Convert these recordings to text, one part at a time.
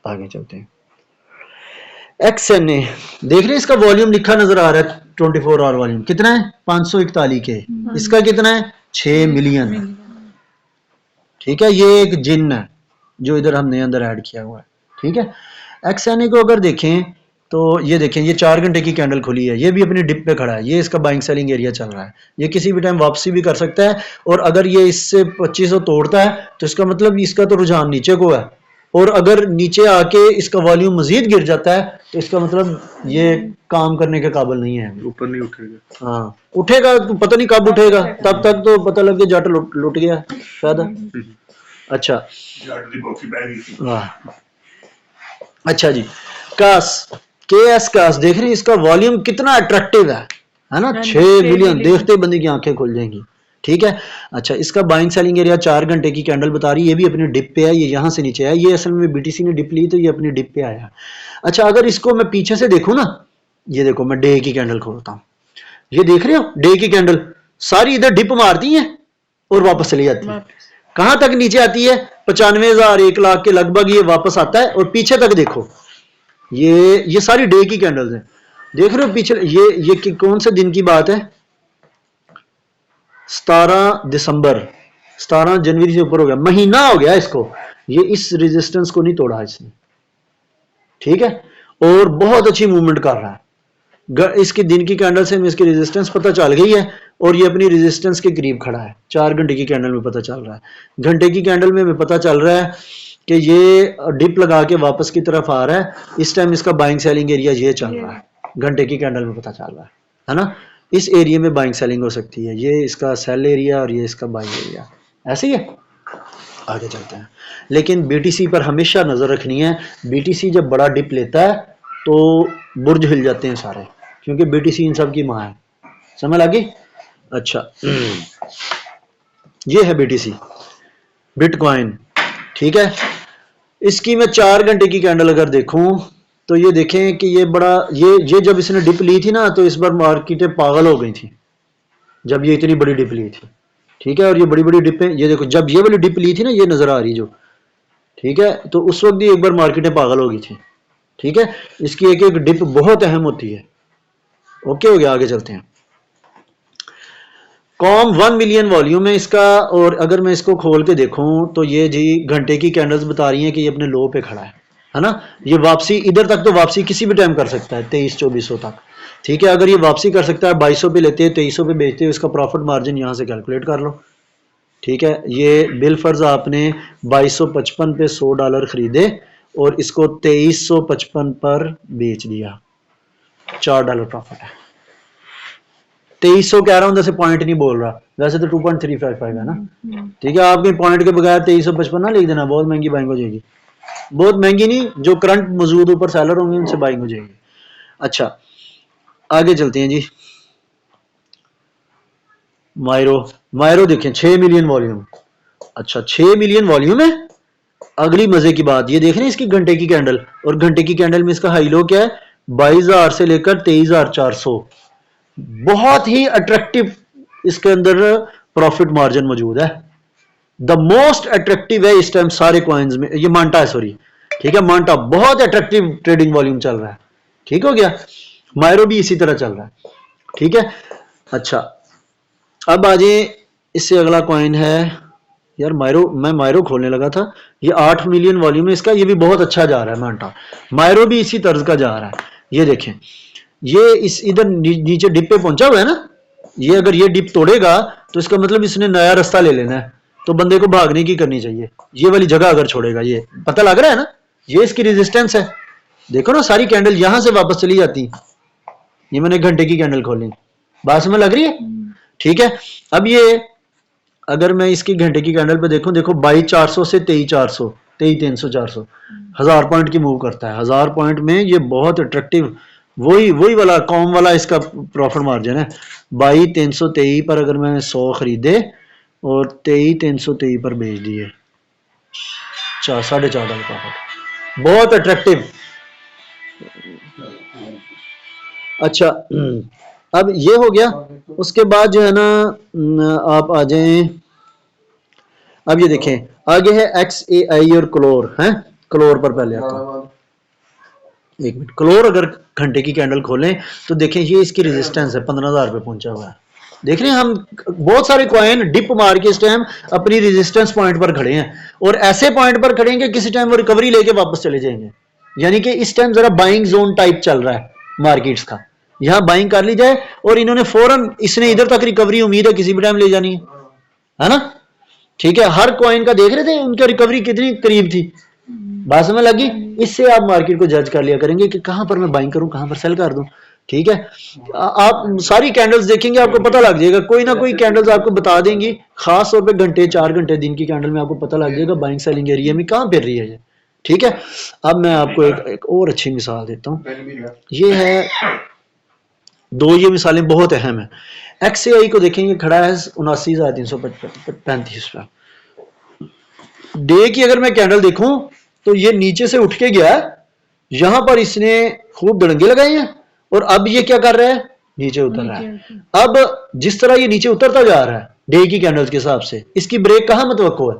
आगे चलते हैं। XNA देख रहे हैं, इसका वॉल्यूम लिखा नजर आ रहा है 24 आवर वॉल्यूम कितना है 541 के, इसका कितना है 6 मिलियन। ठीक है, ये एक जिन है जो इधर हमने अंदर ऐड किया हुआ है। ठीक है, XNA को अगर देखें तो ये देखें, ये 4 घंटे की कैंडल खुली है, ये भी अपनी डिप पे खड़ा है, ये इसका बाइंग सेलिंग एरिया चल रहा है, ये किसी भी टाइम वापसी भी कर सकता है। और अगर ये इससे 2500 तोड़ता है तो इसका मतलब इसका तो रुझान नीचे को है, और अगर नीचे आके इसका वॉल्यूम मजीद गिर जाता है तो इसका मतलब ये काम करने के काबिल नहीं है, ऊपर नहीं उठेगा। हाँ उठेगा तो पता नहीं कब उठेगा, तब तक तो पता लग गया जट लुट गया शायद। अच्छा हाँ, अच्छा जी, कास KS कास देख रहे हैं, इसका वॉल्यूम कितना अट्रैक्टिव है ना, 6 मिलियन, देखते बंदे की आंखें खुल जाएंगी। ठीक है, अच्छा इसका बाइंग सेलिंग एरिया 4 घंटे की कैंडल बता रही है, ये भी अपनी डिप पे है, ये यहाँ से नीचे है, ये असल में BTC ने डिप ली तो ये अपनी डिप पे आया। अच्छा अगर इसको मैं पीछे से देखूँ ना, ये देखो मैं डे की कैंडल खोलता हूँ, ये देख रहे हो डे की कैंडल सारी इधर डिप मारती है और वापस चली जाती है, कहां तक नीचे आती है 95,000 1 लाख के लगभग ये वापस आता है। और पीछे तक देखो, ये सारी डे की कैंडल्स हैं, देख रहे हो पीछे, ये कौन से दिन की बात है, 17 दिसंबर, 17 जनवरी से ऊपर हो गया, महीना हो गया इसको, ये इस रेजिस्टेंस को नहीं तोड़ा इसने। ठीक है, और बहुत अच्छी मूवमेंट कर रहा है, इसकी दिन की कैंडल से हमें इसकी रेजिस्टेंस पता चल गई है, और ये अपनी रेजिस्टेंस के करीब खड़ा है। 4 घंटे की कैंडल में पता चल रहा है, घंटे की कैंडल में हमें पता चल रहा है कि ये डिप लगा के वापस की तरफ आ रहा है, इस टाइम इसका बाइंग सेलिंग एरिया ये चल रहा है, घंटे की कैंडल में पता चल रहा है ना, इस एरिया में बाइंग सेलिंग हो सकती है, ये इसका सेल एरिया और ये इसका बाइंग एरिया, ऐसे ही है। आगे चलते हैं, लेकिन BTC पर हमेशा नजर रखनी है, BTC जब बड़ा डिप लेता है तो बुर्ज हिल जाते हैं सारे, क्योंकि BTC इन सब की माँ है, समझ लगी। अच्छा ये है BTC बिटकॉइन। ठीक है, इसकी मैं 4 घंटे की कैंडल अगर देखूं तो ये देखें कि ये बड़ा, ये जब इसने डिप ली थी ना तो इस बार मार्केटें पागल हो गई थी जब ये इतनी बड़ी डिप ली थी। ठीक है, और ये बड़ी बड़ी डिपें, ये देखो जब ये वाली डिप ली थी ना, ये नजर आ रही जो, ठीक है, तो उस वक्त भी एक बार मार्केटें पागल हो गई थी। ठीक है, इसकी एक एक डिप बहुत अहम होती है। ओके हो गया, आगे चलते हैं। कॉम 1 मिलियन वॉल्यूम है इसका, और अगर मैं इसको खोल के देखूं तो ये जी घंटे की कैंडल्स बता रही हैं कि ये अपने लो पे खड़ा है ना, ये वापसी इधर तक तो वापसी किसी भी टाइम कर सकता है 2300-2400 तक। ठीक है, अगर ये वापसी कर सकता है 2200 पे लेते हैं 2300 पे बेचते हैं, इसका प्रॉफिट मार्जिन यहां से कैलकुलेट कर लो। ठीक है, ये बिल फर्ज आपने 2255 पे $100 खरीदे और इसको 2355 पर बेच दिया, $4 प्रॉफिट है। 2300 कह रहा हूं, जैसे पॉइंट नहीं बोल रहा, वैसे तो 2.355 है ना। ठीक है, आपके पॉइंट के बगैर 2355 ना लिख देना, बहुत महंगी बाइंग हो जाएगी, बहुत महंगी नहीं, जो करंट मौजूद ऊपर सेलर होंगे उनसे बाइंग हो जाएगी। अच्छा आगे चलते हैं जी, मायरो देखें 6 मिलियन वॉल्यूम। अच्छा 6 मिलियन वॉल्यूम है। अगली मजे की बात ये देख रहे हैं इसकी घंटे की कैंडल, और घंटे की कैंडल में इसका हाई लो क्या है 22,000 से लेकर 23,400, बहुत ही अट्रैक्टिव इसके अंदर प्रॉफिट मार्जिन मौजूद है, द मोस्ट अट्रैक्टिव है इस टाइम सारे कॉइन्स में, ये मांटा है सॉरी। ठीक है, मांटा बहुत अट्रैक्टिव ट्रेडिंग वॉल्यूम चल रहा है। ठीक हो गया, मायरो भी इसी तरह चल रहा है। ठीक है, अच्छा अब आ जाए, इससे अगला कॉइन है यार मायरो, मैं मायरो खोलने लगा था, ये 8 मिलियन वॉल्यूम है इसका, ये भी बहुत अच्छा जा रहा है मांटा, मायरो भी इसी तर्ज का जा रहा है। ये देखें, ये इस इधर नीचे डिप पे पहुंचा हुआ है ना, ये अगर ये डिप तोड़ेगा तो इसका मतलब इसने नया रास्ता ले लेना है, तो बंदे को भागने की करनी चाहिए, ये वाली जगह अगर छोड़ेगा, ये पता लग रहा है ना, ये इसकी रेजिस्टेंस है, देखो ना सारी कैंडल यहां से वापस चली जाती, ये मैंने घंटे की कैंडल खोली, बात समझ लग रही है। ठीक है, अब ये अगर मैं इसकी घंटे की कैंडल पे देखूं, देखो 22,400 से 23,400, 23,300, 400, 1000 पॉइंट की मूव करता है, 1000 पॉइंट में ये बहुत अट्रैक्टिव, वही वाला कॉम वाला इसका प्रॉफिट मार्जिन है। 22,323 पर अगर मैं 100 खरीदे और 23,323 पर बेच दिए, $4.5 प्रॉफिट, बहुत अट्रैक्टिव। अच्छा अब ये हो गया, उसके बाद जो है ना आप आ जाएं, अब ये देखें आगे है XAI और क्लोर है, क्लोर पर पहले आता हूँ, एक मिनट। क्लोर अगर घंटे की कैंडल खोलें तो देखें ये इसकी रेजिस्टेंस है 15,000 पे पहुंचा हुआ है। देख रहे हैं हम बहुत सारे कॉइन डिप मार के इस टाइम अपनी रेजिस्टेंस पॉइंट पर खड़े हैं और ऐसे पॉइंट पर खड़े हैं कि किसी टाइम वो रिकवरी लेके वापस चले जाएंगे। यानी कि इस टाइम जरा बाइंग जोन टाइप चल रहा है मार्केट्स का, यहां बाइंग कर ली जाए और इन्होंने फौरन, इसने इधर तक रिकवरी उम्मीद है किसी भी टाइम ले जानी है ना। ठीक है, हर कॉइन का देख रहे थे उनकी रिकवरी कितनी करीब थी, बात समझ लगी। इससे आप मार्केट को जज कर लिया करेंगे कि कहां पर मैं बाइंग करूं, कहां पर सेल कर दूं। ठीक है, आप सारी कैंडल्स देखेंगे आपको पता लग जाएगा, कोई ना कोई कैंडल्स आपको बता देंगी, खास तौर पे घंटे 4 घंटे दिन की कैंडल में आपको पता लग जाएगा बाइंग सेलिंग एरिया में कहां फिर रही है ये। ठीक है, अब मैं आपको एक और अच्छी मिसाल देता हूं, ये है दो, ये मिसालें बहुत अहम है। XAI को देखेंगे खड़ा है 79,335 पर। डे की अगर मैं कैंडल देखूं तो ये नीचे से उठ के गया, यहां पर इसने खूब दड़ंगे लगाए हैं और अब ये क्या कर रहा है, नीचे उतर रहा है। अब जिस तरह ये नीचे उतरता जा रहा है डे की कैंडल्स के हिसाब से, इसकी ब्रेक कहां मतवक्को है,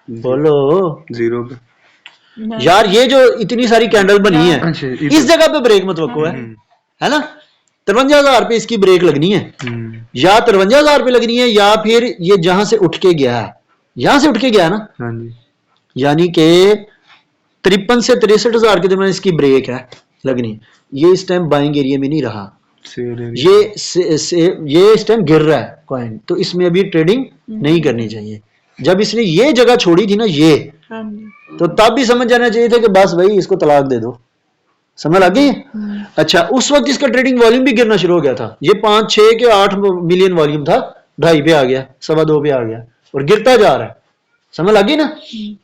बोलो जीरो पे यार। ये जो इतनी सारी कैंडल बनी है इस जगह पे ब्रेक मतवक्को है ना। 53,000 पे इसकी ब्रेक लगनी है, या 53,000 पे लगनी है, या फिर ये जहां से उठ के गया है, यहां से उठ के गया ना, यानी कि 53 से 63,000 के दरमियान इसकी ब्रेक है लगनी। ये इस टाइम बाइंग एरिया में नहीं रहा, ये इस टाइम गिर रहा है कॉइन, तो इसमें अभी ट्रेडिंग नहीं करनी चाहिए। जब इसने ये जगह छोड़ी थी ना ये, तो तब भी समझ जाना चाहिए था कि बस भाई इसको तलाक दे दो, समझ लग गई। अच्छा, उस वक्त इसका ट्रेडिंग वॉल्यूम भी गिरना शुरू हो गया था, ये 5, 6 के 8 मिलियन वॉल्यूम था, 2.5 पे आ गया, 2.25 पे आ गया और गिरता जा रहा है, समझ लगी ना।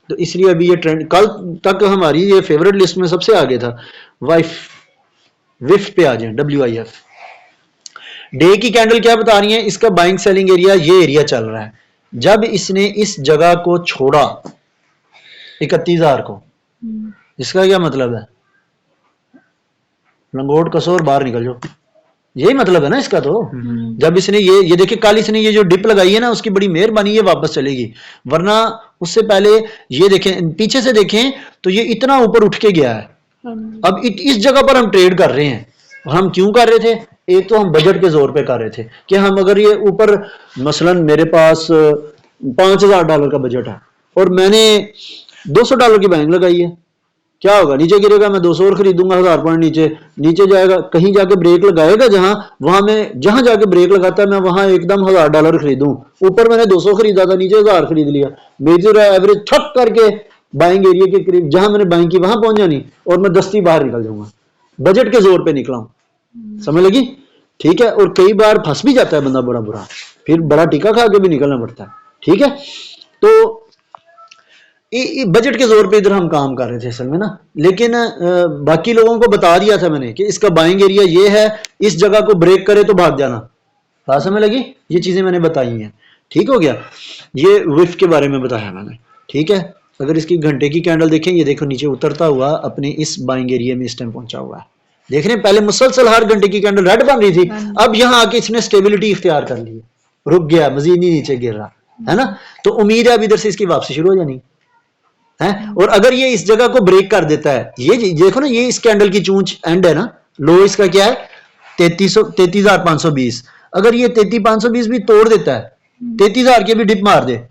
तो इसलिए अभी ये ट्रेंड कल तक हमारी ये फेवरेट लिस्ट में सबसे आगे था। विफ पे आ जाए, WIF। डे की कैंडल क्या बता रही है, इसका बाइंग सेलिंग एरिया ये एरिया चल रहा है। जब इसने इस जगह को छोड़ा 31,000 को, इसका क्या मतलब है, लंगोट कसो और बाहर निकल जाओ, यही मतलब है ना इसका। तो जब इसने ये देखिए कल इसने ये जो डिप लगाई है ना, उसकी बड़ी मेहरबानी ये वापस चलेगी, वरना उससे पहले ये देखें, पीछे से देखें तो ये इतना ऊपर उठ के गया है। अब इस जगह पर हम ट्रेड कर रहे हैं, हम क्यों कर रहे थे, एक तो हम बजट के जोर पे कर रहे थे कि हम अगर ये ऊपर, मसलन मेरे पास $5,000 का बजट है और मैंने $200 की बैंक लगाई है, क्या होगा, नीचे गिरेगा, मैं 200 और खरीदूंगा, 1000 पॉइंट नीचे जाएगा, कहीं जाके ब्रेक लगाएगा, वहां में जहां जाके ब्रेक लगाता है मैं वहां एकदम $1000 खरीदूं, ऊपर मैंने 200 खरीदा था, नीचे 1000 खरीद लिया, मेजर एवरेज थक करके बाइंग एरिया के करीब जहां मैंने बाइंग की वहां पहुंच जानी और मैं दस्ती बाहर निकल जाऊंगा, बजट के जोर पे निकला हूं, समझ लगी। ठीक है, और कई बार फंस भी जाता है बंदा बड़ा बुरा, फिर बड़ा टीका खा के भी निकलना पड़ता है। ठीक है, तो बजट के जोर पे इधर हम काम कर रहे थे असल में ना, लेकिन बाकी लोगों को बता दिया था मैंने कि इसका बाइंग एरिया ये है, इस जगह को ब्रेक करे तो भाग जाना, बात समझ लगी, ये चीजें मैंने बताई हैं। ठीक हो गया, ये विफ के बारे में बताया मैंने। ठीक है, अगर इसकी घंटे की कैंडल देखें, ये देखो नीचे उतरता हुआ अपने इस बाइंग एरिया में इस टाइम पहुंचा हुआ है, देख रहे हैं, पहले मुसलसल हर घंटे की कैंडल रेड बन रही थी, अब यहां आके इसने स्टेबिलिटी इख्तियार कर ली है, रुक गया, मजीद नहीं नीचे गिर रहा है ना, तो उम्मीद है अब इधर से इसकी वापसी शुरू हो जानी है। और अगर ये इस जगह को ब्रेक कर देता है, ये देखो ना, ये इस कैंडल की चूंच एंड है ना, लो इसका क्या है 33,520, अगर ये 33,520 भी तोड़ देता है, 33,000 की भी डिप मार दे,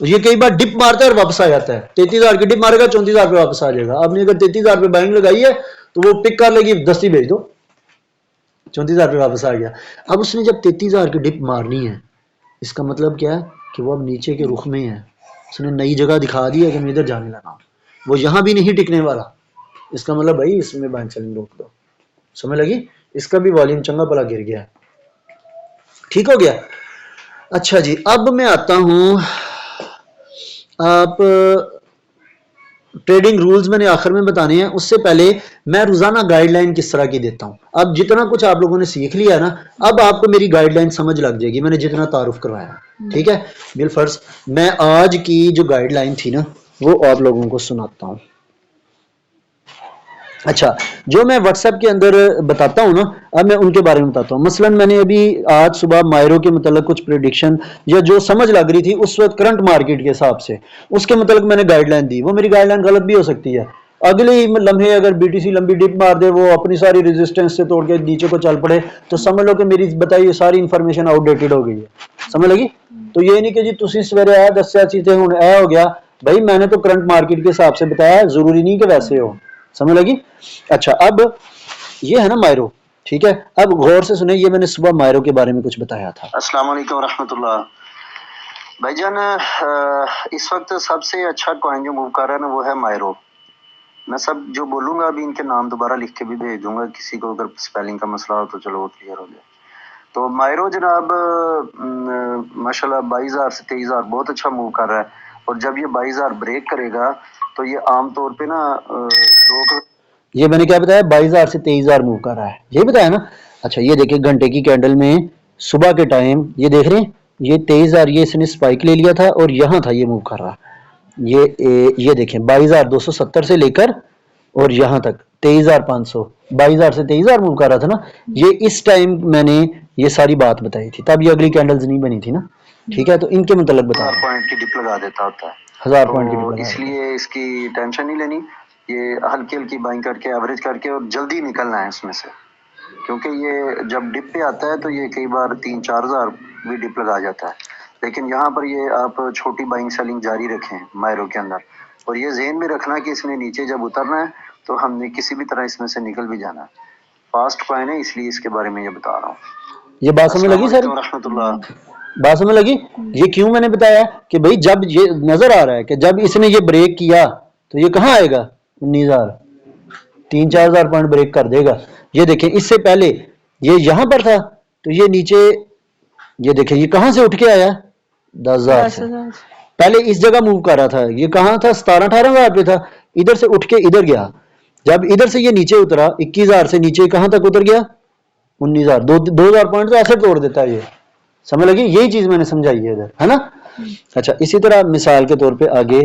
ये कई बार डिप मारता है और वापस आ जाता है, 33,000 की डिप मारेगा 34,000 पे वापस आ जाएगा। आपने अगर 33,000 पे बाइंग लगाई है तो वो पिक कर लेगी, दस्ती भेज दो, 34,000 पे वापस आ गया। अब उसने जब 33,000 की डिप मारनी है, इसका मतलब क्या है कि वो अब नीचे के रुख में है, उसने नई जगह दिखा दी है कि मैं इधर जाने लगा, वो यहां भी नहीं टिकने वाला, इसका मतलब भाई इसमें बाइंग सेलिंग रोक दो, समझ लगी। इसका भी वॉल्यूम चंगा भला गिर गया, ठीक हो गया। अच्छा जी, अब मैं आता हूं, आप ट्रेडिंग रूल्स मैंने आखिर में बताने हैं, उससे पहले मैं रोजाना गाइडलाइन किस तरह की देता हूं। अब जितना कुछ आप लोगों ने सीख लिया ना, अब आपको मेरी गाइडलाइन समझ लग जाएगी, मैंने जितना तारुफ करवाया। ठीक है, बिल फर्ज मैं आज की जो गाइडलाइन थी ना वो आप लोगों को सुनाता हूं। अच्छा, जो मैं व्हाट्सएप के अंदर बताता हूँ ना, अब मैं उनके बारे में बताता हूँ। मसलन मैंने अभी आज सुबह मायरो के मतलब कुछ प्रिडिक्शन या जो समझ लग रही थी उस वक्त करंट मार्केट के हिसाब से, उसके मतलब मैंने गाइडलाइन दी। वो मेरी गाइडलाइन गलत भी हो सकती है। अगले ही लम्हे अगर बीटीसी लंबी डिप मार दे, वो अपनी सारी रेजिस्टेंस से तोड़ के नीचे को चल पड़े, तो समझ लो कि मेरी बताई सारी इन्फॉर्मेशन आउटडेटेड हो गई है। समझ लगी? तो ये नहीं कि जी तुसी सवेरे आया दस्या चीजें हूं ए हो गया। भाई मैंने तो करंट मार्केट के हिसाब से बताया, जरूरी नहीं कि वैसे हो। समझ लगी? अच्छा, अब ये है ना मायरो, ठीक है। अब गौर से सुने, ये मैंने सुबह मायरो के बारे में कुछ बताया था। अस्सलाम वालेकुम रहमतुल्लाह। भाईजान, इस वक्त सबसे अच्छा कॉइन जो मूव कर रहा है ना वो है मायरो। मैं सब जो बोलूंगा अभी इनके नाम दोबारा लिख के भी भेज दूंगा, किसी को अगर स्पेलिंग का मसला हो तो चलो वो क्लियर हो जाए। तो मायरो जनाब माशाल्लाह 22,000 से 23,000 बहुत अच्छा मूव कर रहा है। और जब ये 22,000 ब्रेक करेगा तो ये आमतौर पे ना ये मैंने क्या बताया, 22,000 से 23,000 मूव कर रहा है, यही बताया ना। अच्छा, ये देखिए घंटे की कैंडल में सुबह के टाइम ये देख रहे हैं, ये 23,000 ये इसने स्पाइक ले लिया था और यहाँ था ये मूव कर रहा। ये देखें 22,270 से लेकर और यहाँ तक 23,500, 22,000 से 23,000 मूव कर रहा था ना। ये इस टाइम मैंने ये सारी बात बताई थी, तब ये अगली कैंडल्स नहीं बनी थी ना। ठीक है, तो इनके मतलब बता रहा हूं। पॉइंट की डिप लगा देता होता है, 1000 पॉइंट की डिप तो लगा देता है। इसलिए इसकी टेंशन नहीं लेनी। ये हल्की हल्की बाइंग करके एवरेज करके और जल्दी निकलना है इसमें से, क्योंकि ये जब डिप पे आता है तो ये कई बार 3-4 हजार भी डिप लगा जाता है। लेकिन यहाँ पर ये आप छोटी बाइंग सेलिंग जारी रखें मायरो के अंदर, और ये ज़हन में रखना कि इसने नीचे जब उतरना है तो हमने किसी भी तरह इसमें से निकल भी जाना है। फास्ट कॉइन है इसलिए इसके बारे में ये बता रहा हूँ। ये बात समझ लगी सर? रहमतुल्लाह। बात समझ लगी? ये क्यों मैंने बताया कि भाई जब ये नजर आ रहा है कि जब इसने ये ब्रेक किया तो ये कहाँ आएगा, 19,000, 3-4,000 पॉइंट ब्रेक कर देगा। ये देखें इससे पहले ये यहां पर था, तो ये नीचे ये देखें ये कहां से उठ के आया, 10,000 से। पहले इस जगह मूव कर रहा था, ये कहां था, 17-18,000 पे था, इधर से उठ के इधर गया। जब इधर से ये नीचे उतरा 21,000 से नीचे कहां तक उतर गया, 19,000। 2,000 पॉइंट तो ऐसे तोड़ देता है ये। समझ लगी? यही चीज मैंने समझाई है इधर, है ना। अच्छा, इसी तरह मिसाल के तौर पे आगे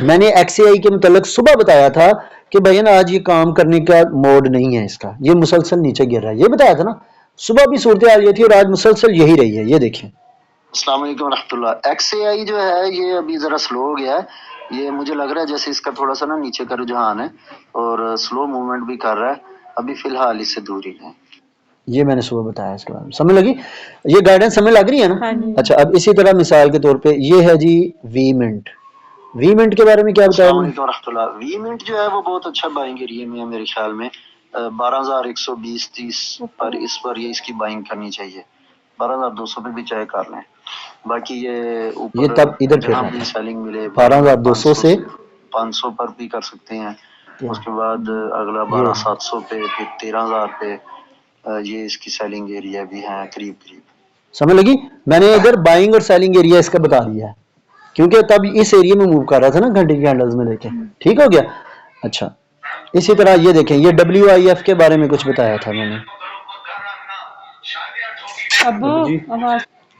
मैंने एक्सएआई के मुतालिक सुबह बताया था कि भाई ना आज ये काम करने का मोड नहीं है इसका, ये मुसलसल नीचे गिर रहा है, ये बताया था ना। सुबह भी सूरत हाल ये थी और आज मुसलसल यही रही है, ये देखें। अस्सलाम वालेकुम रहमतुल्लाह। एक्सएआई जो है ये अभी जरा स्लो हो गया है। ये मुझे लग रहा है जैसे इसका थोड़ा सा ना नीचे का रुझान है और स्लो मूवमेंट भी कर रहा है। अभी फिलहाल इससे दूरी है। ये मैंने सुबह बताया इसके बारे में, समझ लगी? ये गाइडेंस समझ लग रही है ना? हाँ अच्छा, अब इसी तरह मिसाल के तौर पे ये है जी वी मिंट। वी मिंट के बारे में क्या बताया मैंने? वी मिंट जो है वो बहुत अच्छा बाइंग एरिया में है मेरे ख्याल में। 12,120-30 पर इस पर ये इसकी बाइंग करनी चाहिए। 12,200 पे भी चाहे कर लें। बाकी ये ऊपर ये तब इधर फिर जहाँ भी सेलिंग मिले 12,200 से 500 पर भी कर सकते हैं। उसके बाद अगला 12,700 पे, फिर 13,000 पे ये इसकी सेलिंग एरिया भी है करीब करीब। समझ लगी? मैंने इधर बाइंग और सेलिंग एरिया इसका बता दिया है, क्योंकि तब इस एरिया में मूव कर रहा था ना घंटे की कैंडल्स में, देखें ठीक हो गया। अच्छा, इसी तरह ये देखें, ये WIF के बारे में कुछ बताया था मैंने।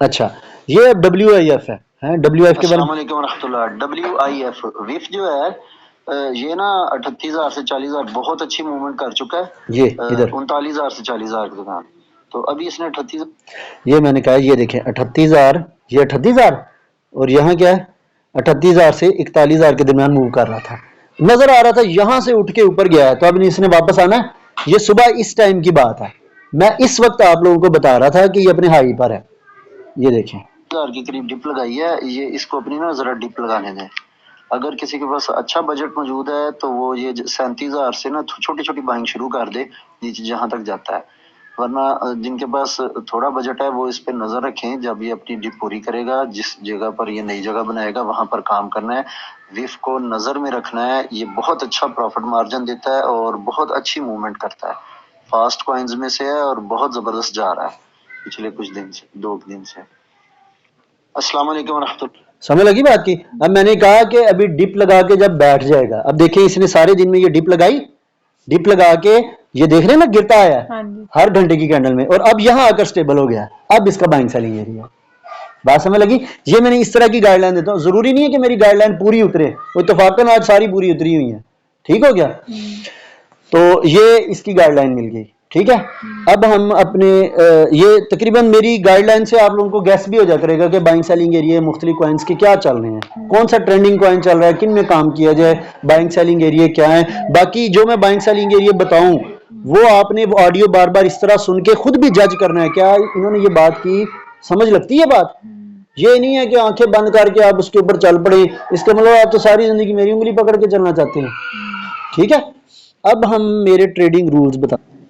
अच्छा, ये WIF है WIF के बारे में। WIF विफ जो है ये ना 38,000 से 40,000 बहुत अच्छी मूवमेंट कर चुका है। ये इधर 39,000 से 40,000 के दौरान, तो अभी इसने 38, ये मैंने कहा ये देखें 38,000, ये 38,000 और यहाँ क्या है 38,000 से 41,000 के दरमियान मूव कर रहा था, नजर आ रहा था यहां से उठ के ऊपर गया है, तो अब इसने वापस आना है। ये सुबह इस टाइम की बात है, मैं इस वक्त आप लोगों को बता रहा था कि ये अपने हाई पर है। ये देखें 40,000 के करीब डिप लगाई है। ये इसको अपनी ना जरा डिप लगाने दें। अगर किसी के पास अच्छा बजट मौजूद है तो वो ये 37,000 से ना छोटी छोटी बाइंग शुरू कर दे नीचे जहां तक जाता है। वरना जिनके पास थोड़ा बजट है वो इस पे नजर रखें। जब ये अपनी डिप पूरी करेगा, जिस जगह पर ये नई जगह बनाएगा वहां पर काम करना है। विफ को नजर में रखना है। ये बहुत अच्छा प्रॉफिट मार्जिन देता है और बहुत अच्छी मूवमेंट करता है। फास्ट कॉइन्स में से है और बहुत जबरदस्त जा रहा है पिछले कुछ दिन से, 2 दिन से। अस्सलाम वालेकुम रहमतुल्लाह। समझ लगी बात की? अब मैंने कहा कि अभी डिप लगा के जब बैठ जाएगा, अब देखिए इसने सारे दिन में ये डिप लगाई, डिप लगा के ये देख रहे हैं ना गिरता आया हर घंटे की कैंडल में, और अब यहां आकर स्टेबल हो गया। अब इसका बाइंग सेलिंग एरिया, बात समझ लगी? ये मैंने इस तरह की गाइडलाइन देता हूं, जरूरी नहीं है कि मेरी गाइडलाइन पूरी उतरे, वो इत्तेफाकन आज सारी पूरी उतरी हुई है, ठीक हो गया। तो ये इसकी गाइडलाइन मिल गई, ठीक है। अब हम अपने ये तकरीबन मेरी गाइडलाइन से आप लोगों को गैस भी हो जा करेगा कि बाइंग सेलिंग एरिया मुख्तलिफ कॉइन्स के क्या चल रहे हैं, कौन सा ट्रेंडिंग कॉइन चल रहा है, किन में काम किया जाए, बाइंग सेलिंग एरिया क्या है। बाकी जो मैं बाइंग सेलिंग एरिया बताऊं वो आपने ऑडियो बार बार इस तरह सुन के खुद भी जज करना है, क्या इन्होंने ये बात की, समझ लगती है बात। ये नहीं है कि आंखें बंद करके आप उसके ऊपर चल पड़े, इसका मतलब आप तो सारी जिंदगी मेरी उंगली पकड़ के चलना चाहते हैं, ठीक है। अब हम मेरे ट्रेडिंग रूल्स बता